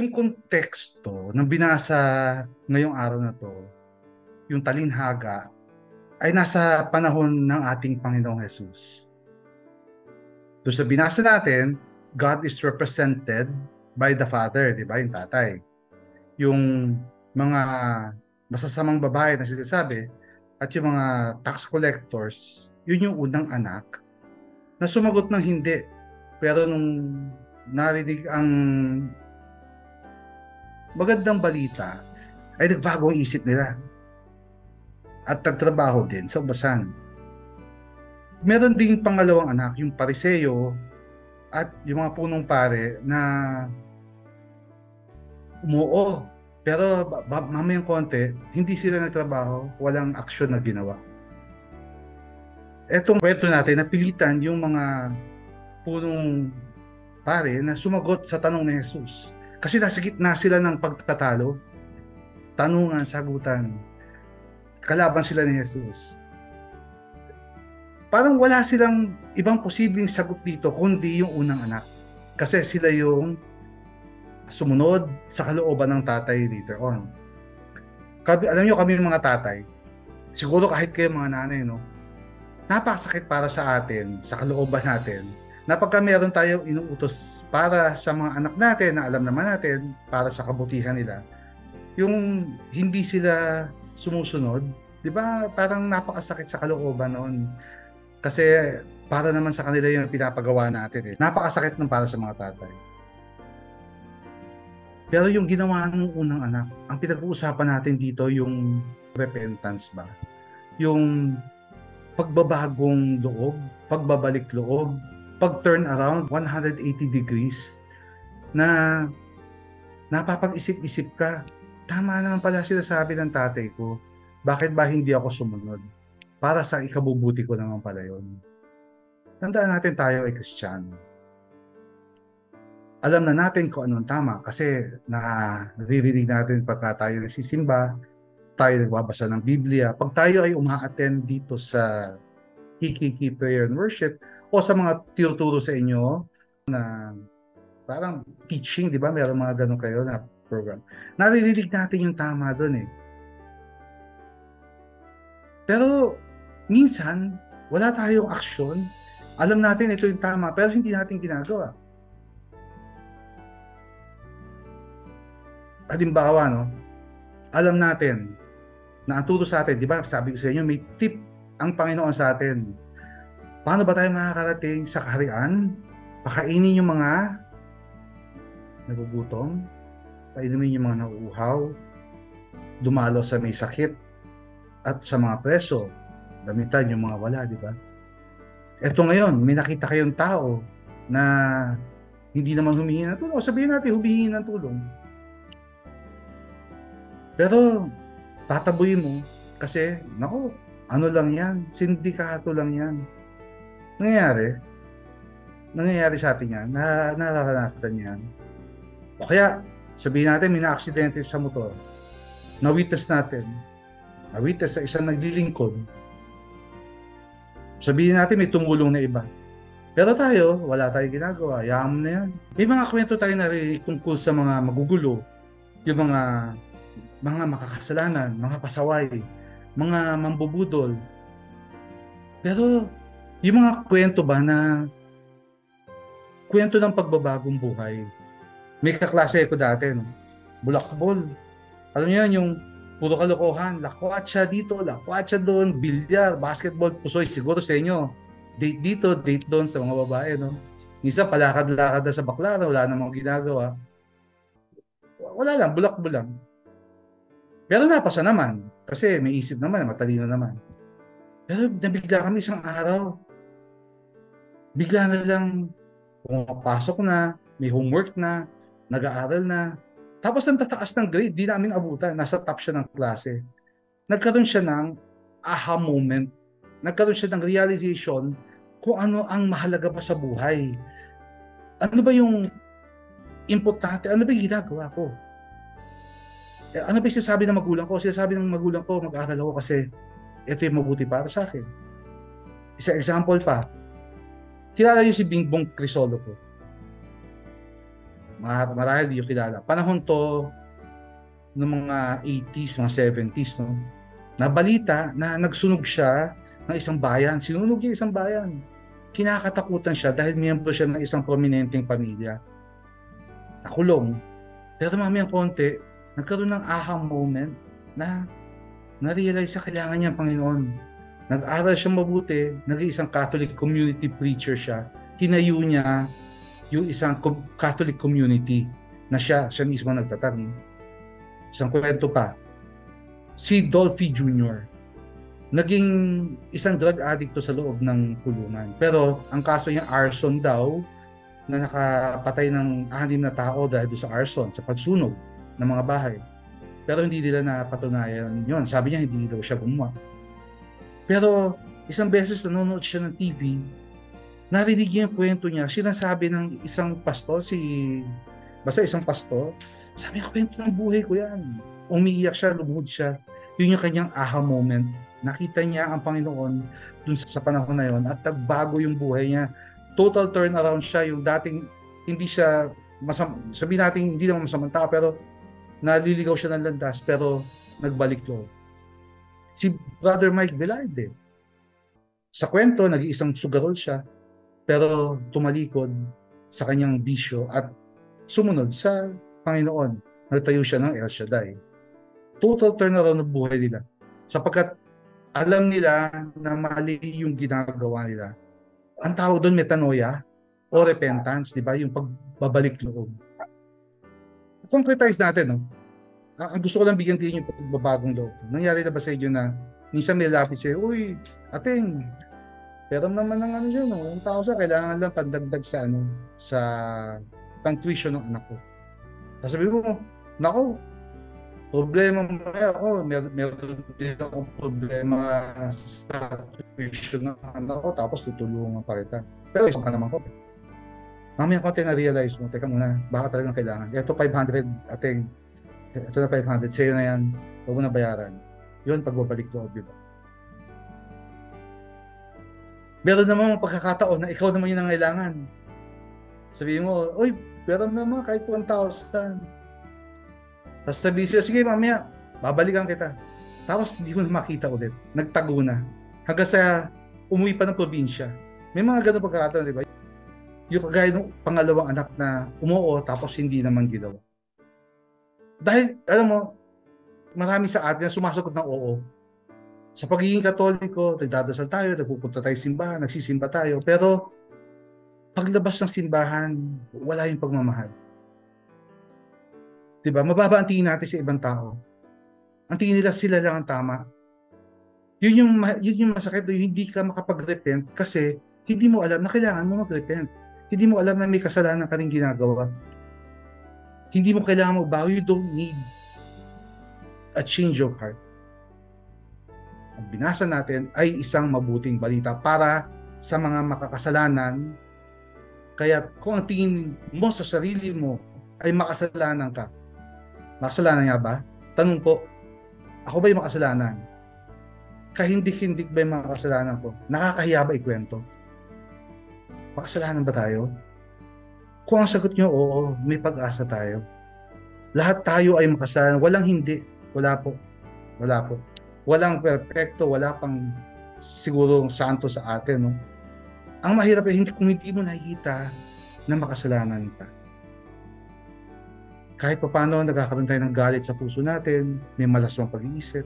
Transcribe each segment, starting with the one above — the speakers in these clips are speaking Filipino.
yung konteksto ng binasa ngayong araw na to, yung talinhaga, ay nasa panahon ng ating Panginoong Jesus. So sa binasa natin, God is represented by the Father, di ba? Yung tatay. Yung mga masasamang babae na sinasabi at yung mga tax collectors, yun yung unang anak na sumagot ng hindi. Pero nung narinig ang magandang balita, ay nagbago ang isip nila at nagtrabaho din sa ubasan. Meron ding pangalawang anak, yung Pariseo at yung mga punong pare na umuo. Pero mamayang konti, hindi sila nagtrabaho, walang aksyon na ginawa. Etong kwento natin, napilitan yung mga punong pare na sumagot sa tanong ni Jesus. Kasi nasa gitna sila ng pagtatalo, tanungan, sagutan, kalaban sila ni Jesus. Parang wala silang ibang posibleng sagot dito kundi yung unang anak. Kasi sila yung sumunod sa kalooban ng tatay later on. Alam niyo kami yung mga tatay, siguro kahit kayo mga nanay, no? Napakasakit para sa atin, sa kalooban natin, na pagka meron tayong inuutos para sa mga anak natin na alam naman natin, para sa kabutihan nila, yung hindi sila sumusunod, di ba parang napakasakit sa kalooban noon. Kasi para naman sa kanila yung pinapagawa natin. Napakasakit ng para sa mga tatay. Pero yung ginawa ng unang anak, ang pinag-uusapan natin dito yung repentance ba? Yung pagbabagong loob, pagbabalik loob, pag-turn around 180 degrees na napapag-isip-isip ka. Tama naman pala sinasabi ng tatay ko. Bakit ba hindi ako sumunod? Para sa ikabubuti ko naman pala yun. Tandaan natin tayo ay Kristiyano. Alam na natin kung anong tama kasi naririnig natin pagka tayo nagsisimba, tayo nagbabasa ng Biblia. Pag tayo ay uma-attend dito sa Kiki Prayer and Worship o sa mga tinuturo sa inyo na parang teaching, di ba? Meron mga ganun kayo na program. Naririnig natin yung tama doon eh. Pero minsan, wala tayong aksyon. Alam natin ito yung tama, pero hindi natin ginagawa. Halimbawa, no? Alam natin na ang turo sa atin, di ba? Sabi ko sa inyo, may tip ang Panginoon sa atin. Paano ba tayo makakarating sa kaharian? Pakainin yung mga nagugutom, painumin yung mga nauuhaw, dumalo sa may sakit, at sa mga preso, damitan yung mga wala, di ba? Eto ngayon, may nakita kayong tao na hindi naman humingi ng tulong. Sabihin natin, humingi ng tulong. Pero, tataboy mo kasi, naku, ano lang yan, sindikato lang yan. Nangyayari sa atin yan, nararanasan yan. O kaya, sabihin natin, may na-aksidente sa motor. Na-witness natin. Na-witness sa isang naglilingkod. Sabihin natin, may tumulong na iba. Pero tayo, wala tayong ginagawa. Hayaan na yan. May mga kwento tayo narinig tungkol sa mga magugulo. Yung mga makakasalanan, mga pasaway, mga mambubudol. Pero, yung mga kwento ba na kwento ng pagbabagong buhay. May kaklase ko dati, no? Bulakbol. Alam niyo yun, yung puro kalokohan. Lakwatsa dito, lakwatsa doon, bilyar, basketball, pusoy. Siguro sa inyo, date dito, date doon sa mga babae, no? Minsan palakad-lakad na sa baklaran, wala namang ginagawa. Wala lang, bulakbol lang. Pero napasa naman, kasi may isip naman, matalino naman. Pero nabigla kami isang araw. Bigla na lang, pumapasok na, may homework na, nag-aaral na. Tapos ang tataas ng grade, di namin abutan. Nasa top siya ng klase. Nagkaroon siya ng aha moment. Nagkaroon siya ng realization kung ano ang mahalaga pa sa buhay. Ano ba yung importante? Ano ba yung ginagawa ko? Ano ba yung sinasabi ng magulang ko? Sinasabi ng magulang ko, mag-aaral ako kasi ito yung mabuti para sa akin. Isang example pa, kilala niyo si Bingbong Crisologo. marahil di yung kilala. Panahon to ng mga 80s, mga 70s, no? Nabalita na nagsunog siya ng isang bayan. Sinunog yung isang bayan. Kinakatakutan siya dahil miyembro siya ng isang prominenteng pamilya. Nakulong. Pero mamayang konti, nagkaroon ng aha moment na na-realize siya kailangan niya ang Panginoon. Nag-aral siya mabuti, naging isang Catholic community preacher siya. Tinayo niya yung isang Catholic community na siya mismo nagtatag. Isang kwento pa, si Dolphy Jr. naging isang drug addict to sa loob ng kulungan. Pero ang kaso niya arson daw, na nakapatay ng 6 na tao dahil sa arson, sa pagsunog ng mga bahay. Pero hindi nila napatunayan yun. Sabi niya hindi daw siya gumawa. Pero isang beses nanonood siya ng TV, narinig niya yung kwento niya. Sinasabi ng isang pastor, basta isang pastor, sabi niya, kwento ng buhay ko yan. Umiiyak siya, lumuhod siya. Yun yung kanyang aha moment. Nakita niya ang Panginoon dun sa panahon na yun at nagbago yung buhay niya. Total turnaround siya. Yung dating hindi siya sabihin natin hindi naman masamang tao, pero naliligaw siya ng landas, pero nagbalik loob. Si Brother Mike Velarde, sa kwento, nag-iisang sugarol siya, pero tumalikod sa kanyang bisyo at sumunod sa Panginoon. Nagtayo siya ng El Shaddai. Total turnaround ng buhay nila. Sapagkat alam nila na mali yung ginagawa nila. Ang tawag doon metanoia o repentance, di ba? Yung pagbabalik loob. Concretize natin, no? Ang gusto ko lang bigyan din yung pagbabagong loob. Nangyari na ba sa inyo na minsan may lapis sa'yo, uy, ating, pero naman ng ano dyan, no? Yung tao sa kailangan lang pandagdag sa sa pang-tuition ng anak ko. Sabi mo, nako, problema mo ako, meron din akong problema sa tuition ng anak ko, tapos tutulungan pa kita. Pero isang ka naman ko. Mamaya konti na-realize mo, teka muna, baka talagang kailangan. Ito 500, ating, ito na 500, sa'yo na yan, huwag mo na bayaran. Yun, pagbabalik loob, diba? Meron naman mga pagkakataon na ikaw naman yung nangailangan. Sabihin mo, uy, pero naman kahit 1,000. Tapos sabihin siya, sige mamaya, babalikan kita. Tapos hindi mo na makita ulit. Nagtago na. Hanggang sa umuwi pa ng probinsya. May mga ganun pagkakataon, di ba? Yung kagaya ng pangalawang anak na umuo tapos hindi naman ginawa. Dahil, alam mo, marami sa atin na sumasagot ng oo. Sa pagiging Katoliko, nagdadasal tayo, nagpupunta tayo simbahan, nagsisimba tayo. Pero, paglabas ng simbahan, wala yung pagmamahal. Diba? Mababa ang tingin natin sa ibang tao. Ang tingin nila sila lang ang tama. Yun yung masakit, yung hindi ka makapag-repent kasi hindi mo alam na kailangan mo mag-repent. Hindi mo alam na may kasalanan ka rin ginagawa. Hindi mo kailangan magbago. You don't need a change of heart. Ang binasa natin ay isang mabuting balita para sa mga makakasalanan. Kaya kung ang tingin mo sa sarili mo ay makasalanan ka, makasalanan nga ba? Tanong ko, ako ba yung makasalanan? Kahindik-hindik ba yung mga kasalanan ko? Nakakahiya ba ikwento? Makasalanan ba tayo? Kung ang sagot nyo, oo, may pag-asa tayo. Lahat tayo ay makasalanan. Walang hindi. Wala po. Wala po. Walang perfecto. Wala pang siguro santo sa atin. No? Ang mahirap ay kung hindi mo nakikita na makasalanan ka. Kahit pa paano, nagkakaroon tayo ng galit sa puso natin, may malaswang pag-iisip,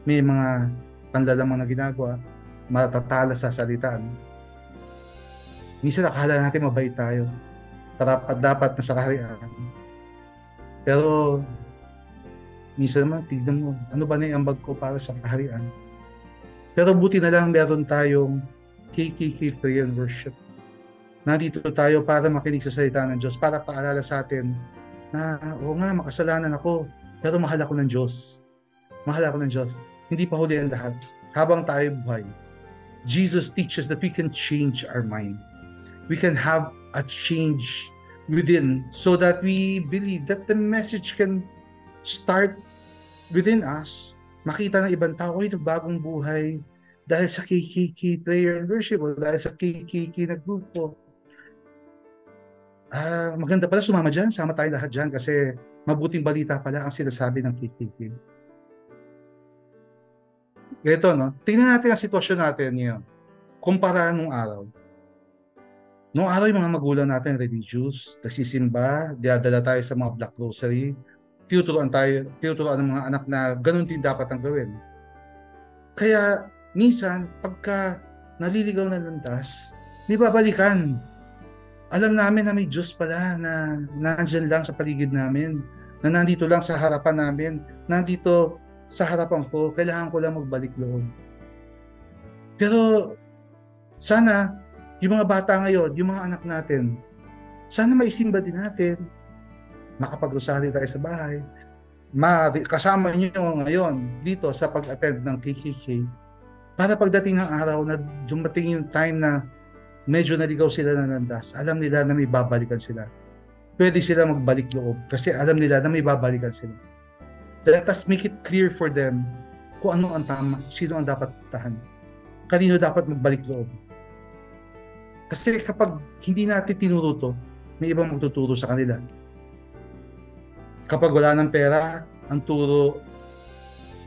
may mga panlalamang na ginagawa, matatala sa salitaan. Minsan akala natin mabait tayo, dapat na sa kaharian. Pero minsan naman, tignan mo, ano ba na yung ambag ko para sa kaharian? Pero buti na lang meron tayong KKK Prayer and Worship. Nandito tayo para makinig sa salita ng Diyos, para paalala sa atin na, oo nga, makasalanan ako, pero mahal ako ng Diyos. Mahal ako ng Diyos. Hindi pa huli ang lahat. Habang tayo buhay, Jesus teaches that we can change our mind. We can have a change within so that we believe that the message can start within us. Makita ng ibang tao, ay, bagong buhay dahil sa KKK Prayer and Worship o dahil sa KKK na grupo. Maganda pala sumama dyan. Sama tayo lahat dyan kasi mabuting balita pala ang sinasabi ng KKK. Ito, no? Tingnan natin ang sitwasyon natin ngayon. Kumpara nung araw. Nung araw, yung mga magulang natin religious, nagsisimba, diadala tayo sa mga black grocery, tinuturuan ng mga anak na ganun din dapat ang gawin. Kaya, minsan, pagka naliligaw na landas, may babalikan. Alam namin na may Diyos pala na nandyan lang sa paligid namin, na nandito lang sa harapan namin, nandito sa harapan ko, kailangan ko lang magbalik loob. Pero sana yung mga bata ngayon, yung mga anak natin, sana maisimba din natin, makapag-rosaryo tayo sa bahay, kasama nyo ngayon dito sa pag-attend ng KKK, para pagdating ng araw na dumating yung time na medyo naligaw sila ng landas, alam nila na may babalikan sila. Pwede sila magbalik loob kasi alam nila na may babalikan sila. Let us make it clear for them kung ano ang tama, sino ang dapat tahan, kanino dapat magbalik loob. Kasi kapag hindi natin tinuro to, may ibang magtuturo sa kanila. Kapag wala ng pera, ang turo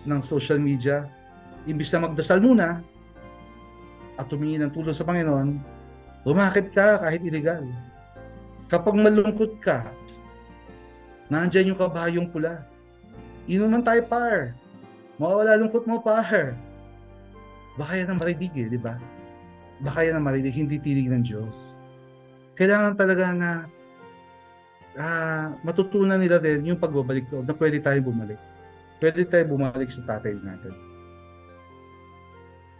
ng social media, imbis na magdasal muna at tumingin ng tulong sa Panginoon, lumakit ka kahit illegal. Kapag malungkot ka, nandyan yung kabayong pula. Inuman tayo, par. Mawawala lungkot mo, par. Baka yan ang marinig di ba? Baka yan ang marinig, hindi tinig ng Diyos. Kailangan talaga na matutunan nila din yung pagbabalik loob na pwede tayo bumalik. Pwede tayo bumalik sa tatay natin.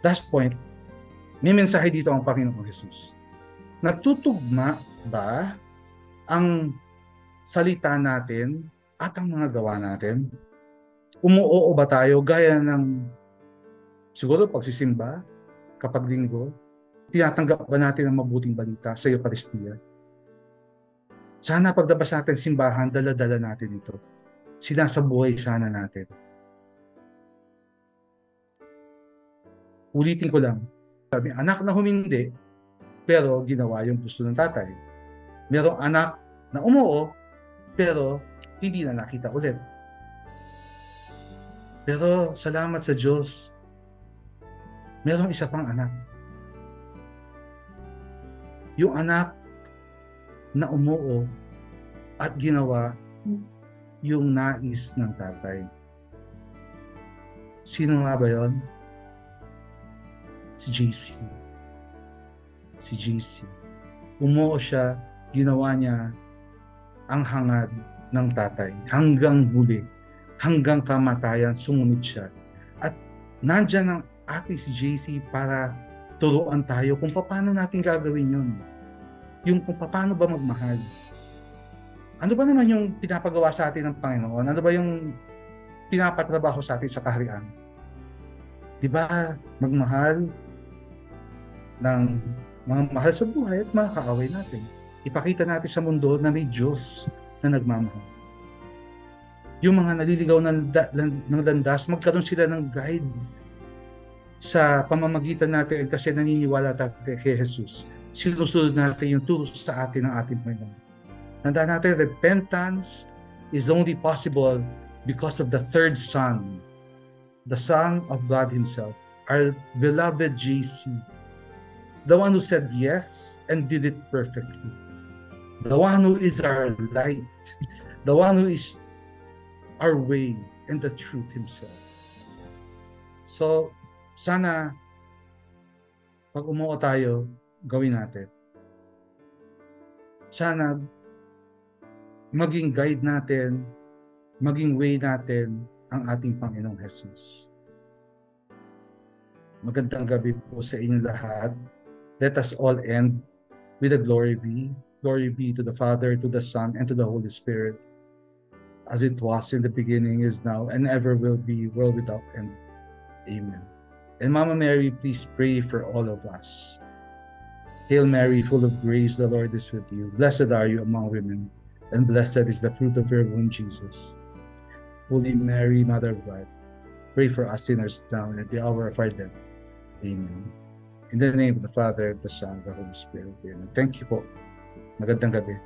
Last point, may mensahe dito ang Panginoong Jesus. Nagtutugma ba ang salita natin at ang mga gawa natin? Umuoo ba tayo gaya ng siguro pagsisimba kapag linggo? Tinatanggap ba natin ang mabuting balita sa Eucharistia? Sana pagdabas natin simbahan, dala-dala natin ito. Sinasabuhay sana natin. Ulitin ko lang. Sabi, anak na humindi, pero ginawa yung gusto ng tatay. Merong anak na umuo, pero hindi na nakita ulit. Pero salamat sa Diyos, merong isa pang anak. Yung anak na umuo at ginawa yung nais ng tatay. Sino nga ba yun? Si JC. Si JC. Umuo siya, ginawa niya ang hangad ng tatay hanggang huli. Hanggang kamatayan, sumunod siya. At nandyan ang ating si JC para turuan tayo kung paano natin gagawin yun. Yung kung paano ba magmahal. Ano ba naman yung pinapagawa sa atin ng Panginoon? Ano ba yung pinapatrabaho sa atin sa kaharian? Di ba magmahal ng mga mahal sa buhay at mga kaaway natin? Ipakita natin sa mundo na may Diyos na nagmamahal. Yung mga naliligaw ng landas, magkaroon sila ng guide sa pamamagitan natin kasi naniniwala tayo kay Jesus. Sinusunod natin yung turo sa atin ng ating Panginoon. Tandaan natin, repentance is only possible because of the third Son, the Son of God Himself, our beloved JC, the one who said yes and did it perfectly, the one who is our light, the one who is our way and the truth Himself. So, sana pag umuo tayo, gawin natin. Sana maging guide natin, maging way natin ang ating Panginoong Jesus. Magandang gabi po sa inyong lahat. Let us all end with a glory be. Glory be to the Father, to the Son, and to the Holy Spirit, as it was in the beginning, is now, and ever will be, world without end. Amen. And Mama Mary, please pray for all of us. Hail Mary, full of grace, the Lord is with you. Blessed are you among women, and blessed is the fruit of your womb, Jesus. Holy Mary, Mother of God, pray for us sinners now and at the hour of our death. Amen. In the name of the Father, the Son, and the Holy Spirit. Amen. Thank you po. Magandang gabi.